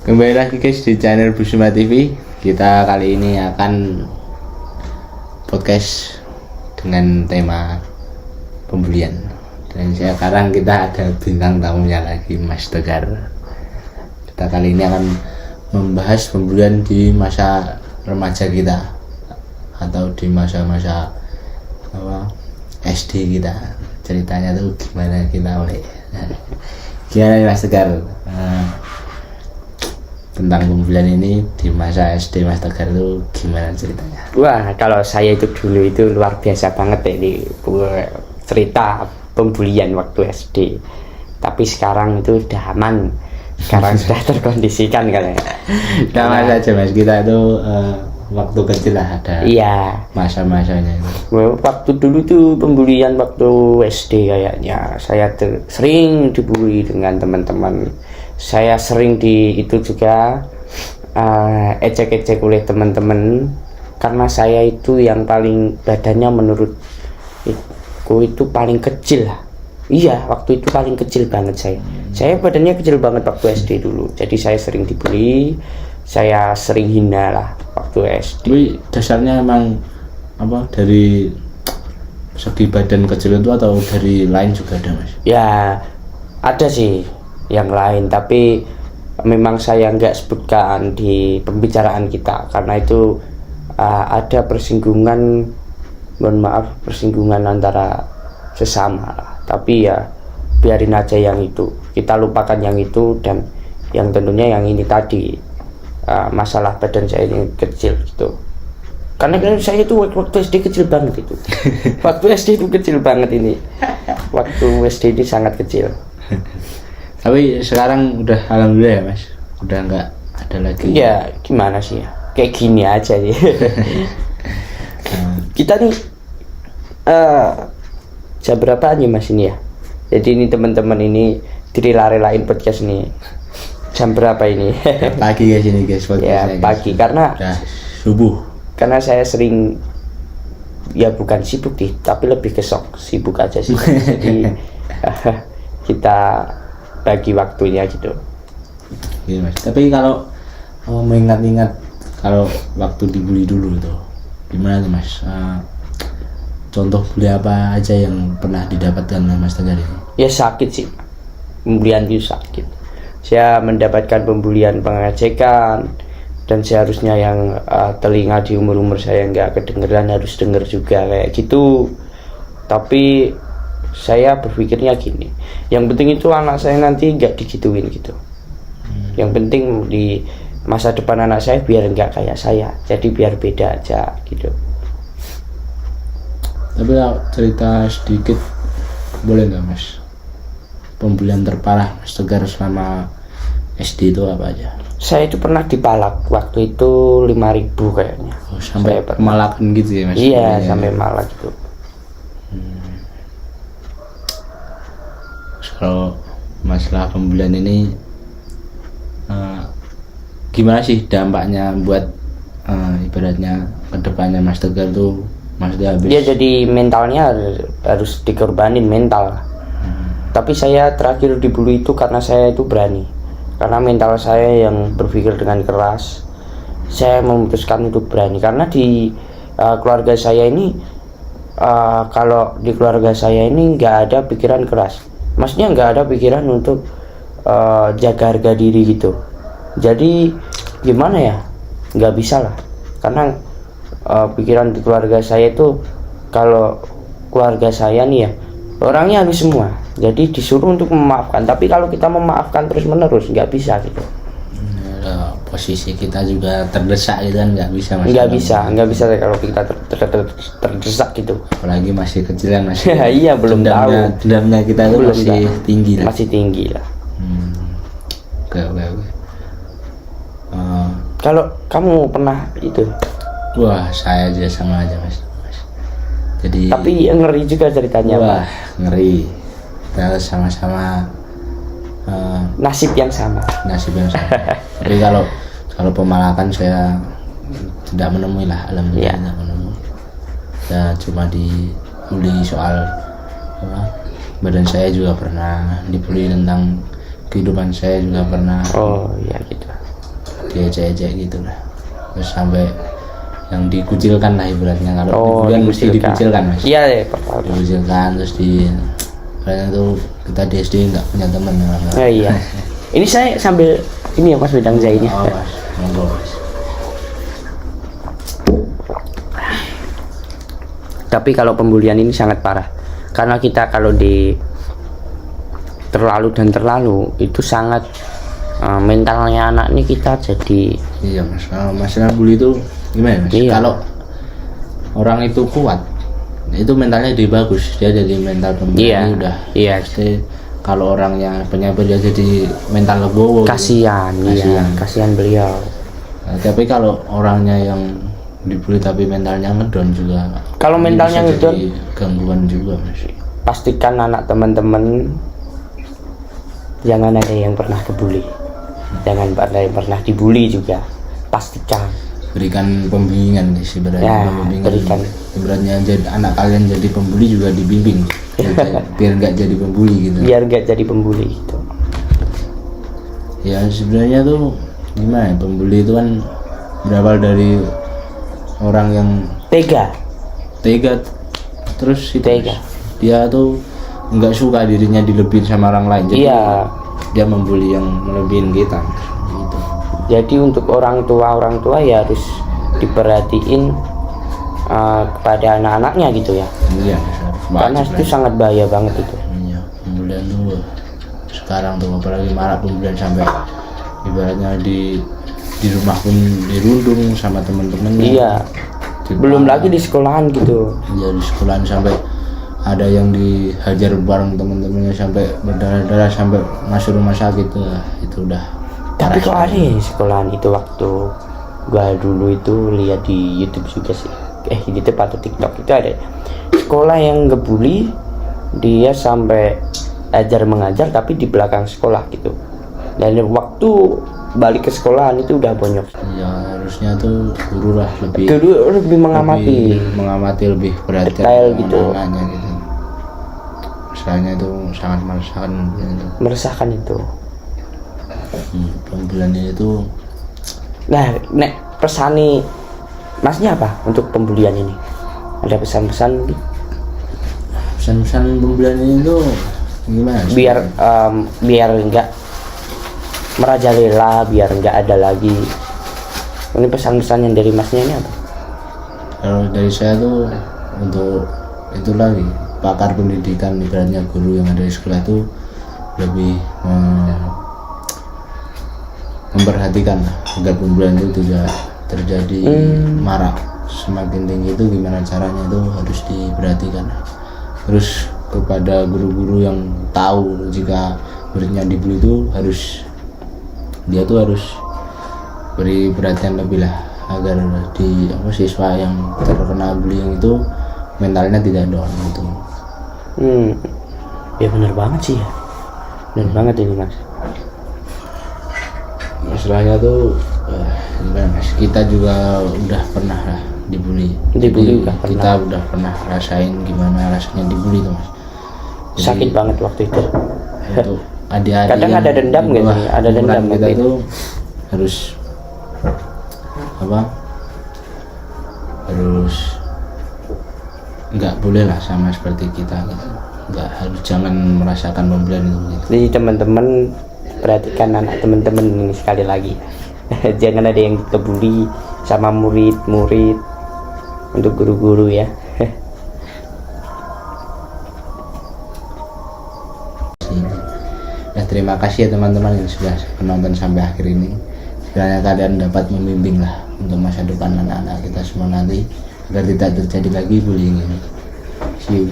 Kembali lagi guys di channel Busuma TV. Kita kali ini akan podcast dengan tema pembulian. Dan sekarang kita ada bintang tamunya lagi, Mas Tegar. Kita kali ini akan membahas pembulian di masa remaja kita atau di masa-masa SD kita. Ceritanya tuh gimana kita oleh gimana Mas Tegar tentang pembulian ini di masa SD Mas Tegar itu gimana ceritanya? Wah, kalau saya itu dulu itu luar biasa banget ya di cerita pembulian waktu SD. Tapi sekarang itu udah aman. Sekarang sudah terkondisikan kan ya. Sama saja Mas, kita itu waktu kecil lah ada. Iya. Masa-masanya itu. Waktu dulu tuh pembulian waktu SD kayaknya saya sering dibully dengan teman-teman. Saya sering itu juga ecek-ecek oleh teman-teman karena saya itu yang paling badannya menurutku itu paling kecil lah. Iya, waktu itu paling kecil banget saya. Saya badannya kecil banget waktu SD dulu. Jadi saya sering dibully, saya sering hina lah waktu SD. Tapi dasarnya emang apa dari segi badan kecil itu atau dari lain juga ada Mas? Ya ada sih yang lain, tapi memang saya nggak sebutkan di pembicaraan kita karena itu ada persinggungan, mohon maaf, persinggungan antara sesama lah. Tapi ya biarin aja yang itu, kita lupakan yang itu dan yang tentunya yang ini tadi, masalah badan saya ini kecil gitu. Karena kan saya itu waktu SD kecil banget itu. Waktu SD itu kecil banget ini. Waktu SD ini sangat kecil. Tapi sekarang udah alhamdulillah ya Mas, udah nggak ada lagi. Ya gimana sih ya, kayak gini aja sih. Kita nih jam berapa nih Mas ini ya? Jadi ini teman-teman ini direla-relain podcast nih. Jam berapa ini? Pagi guys ini guys. Ya pagi guys. karena udah subuh. Karena saya sering, ya bukan sibuk sih, tapi lebih ke sibuk aja sih. Jadi kita bagi waktunya gitu. Iya Mas. Tapi kalau mengingat-ingat kalau waktu dibully dulu tuh gimana tuh Mas? Contoh bully apa aja yang pernah didapatkan oleh Mas Tegar ini? Ya sakit sih, pembulian itu sakit. Saya mendapatkan pembulian pengejekan dan seharusnya yang telinga di umur-umur saya nggak kedengeran harus denger juga kayak gitu. Tapi saya berpikirnya gini, yang penting itu anak saya nanti nggak digituin gitu. Yang penting di masa depan anak saya biar nggak kayak saya, jadi biar beda aja gitu. Tapi cerita sedikit boleh nggak Mas? Pembulian terparah Mas Tegar selama SD itu apa aja? Saya itu pernah dipalak waktu itu 5.000 kayaknya. Oh, sampai malakan gitu ya Mas? Iya, sampai malak gitu. Kalau masalah pembulian ini gimana sih dampaknya buat ibaratnya kedepannya Mas Tegar tuh maksudnya habis? Dia jadi mentalnya harus dikorbanin mental. Tapi saya terakhir dibully itu karena saya itu berani. Karena mental saya yang berpikir dengan keras. Saya memutuskan untuk berani karena di keluarga saya ini kalau di keluarga saya ini nggak ada pikiran keras. Maksudnya nggak ada pikiran untuk jaga harga diri gitu. Jadi gimana ya? Nggak bisa lah. Karena pikiran di keluarga saya itu kalau keluarga saya nih ya orangnya halus semua, jadi disuruh untuk memaafkan. Tapi kalau kita memaafkan terus menerus nggak bisa gitu. Posisi kita juga terdesak gitu kan nggak bisa Mas? Nggak bisa kalau kita terdesak gitu. Apalagi masih kecil kan masih. Iya belum tahu. Dendamnya kita itu belum masih tahu. Tinggi lah. Masih tinggi lah. Oke. Kalau kamu pernah itu? Wah, saya aja sama aja Mas. Jadi tapi ngeri juga ceritanya. Wah, ngeri. Kita sama-sama nasib yang sama. Tapi kalau pemalakan saya tidak menemui lah, alhamdulillah tidak menemui. Ya cuma dibully soal badan saya juga pernah dibully, tentang kehidupan saya juga pernah. Oh iya gitu. diejek-ejek gitu lah, terus sampai yang dikucilkan lah ibaratnya. Kalau dibully kan mesti dikucilkan mas. Iya ya, pernah. Dikucilkan terus karena itu kita di SD nggak punya teman. Iya. Ini saya sambil ini ya mas wedang jahitnya. Oh mas, monggo mas. Tapi kalau pembulian ini sangat parah, karena kita kalau terlalu itu sangat mentalnya anak ini kita jadi. Iya mas, kalau masalah bully itu gimana mas? Iya. Kalau orang itu kuat, itu mentalnya dia bagus, dia jadi mental pemberani udah. Iya. Pasti kalau orangnya penyabar dia jadi mental legowo. Kasihan beliau. Nah, tapi kalau orangnya yang dibully tapi mentalnya ngedon juga. Kalau mentalnya ngedon, gangguan juga mas. Pastikan anak teman-teman jangan ada yang pernah kebuli, jangan ada yang pernah dibully juga. Pastikan. Berikan pembimbingan guys, ibaratnya berikan. Ibaratnya jadi anak kalian jadi pembuli juga dibimbing biar nggak jadi pembuli gitu. Biar nggak jadi pembuli gitu. Ya sebenarnya tuh gimana? Pembuli itu kan berawal dari orang yang tega, terus itu dia tuh nggak suka dirinya dilebihin sama orang lain. Jadi dia membuli yang melebihin kita. Jadi untuk orang tua ya harus diperhatiin kepada anak-anaknya gitu ya. Iya, karena itu sangat bahaya banget itu. Iya, pembulian tuh sekarang tuh apalagi marak pembulian sampai ibaratnya di rumah pun dirundung sama teman-temannya. Iya. Belum lagi di sekolahan gitu. Iya, di sekolahan sampai ada yang dihajar bareng teman-temannya sampai berdarah-darah sampai masuk rumah sakit tuh. Itu udah. Tapi kok ada ya sekolahan itu waktu gua dulu itu lihat di YouTube juga sih. YouTube atau TikTok itu ada sekolah yang ngebully, dia sampai mengajar tapi di belakang sekolah gitu. Dan waktu balik ke sekolahan itu udah bonyok. Ya harusnya tuh guru lah lebih mengamati, lebih perhatian detail gitu. Anaknya gitu. Misalnya itu sangat meresahkan itu. Pembulian itu. Nah, nek pesani masnya apa untuk pembulian ini? Ada pesan-pesan? Pesan-pesan pembulian ini tuh gimana? Biar enggak merajalela, biar enggak ada lagi. Ini pesan-pesan yang dari masnya ini apa? Kalau dari saya tuh untuk itu lagi pakar pendidikan, ibaratnya guru yang ada di sekolah itu lebih memperhatikan agar pembulian itu tidak terjadi marak. Semakin tinggi itu gimana caranya itu harus diperhatikan. Terus kepada guru-guru yang tahu jika muridnya dibully itu dia tuh harus beri perhatian lebih lah agar siswa yang terkena bullying itu mentalnya tidak down gitu. Ya benar banget sih ya. Benar banget ini mas. Masalahnya tuh gimana mas, kita juga udah pernah lah dibully kita udah pernah rasain gimana rasanya dibully tuh mas. Jadi, sakit banget waktu itu. Adik-adik kadang ada dendam gitu, ada dendam kita tuh harus nggak boleh lah sama seperti kita gitu. Jangan merasakan pembulian itu gitu. Jadi teman-teman perhatikan anak teman-teman ini sekali lagi. Jangan ada yang kebuli sama murid-murid, untuk guru-guru ya. Ya, terima kasih ya teman-teman yang sudah menonton sampai akhir ini. Kiranya kalian dapat membimbing lah untuk masa depan anak-anak kita semua nanti agar tidak terjadi lagi bullying ini. See you.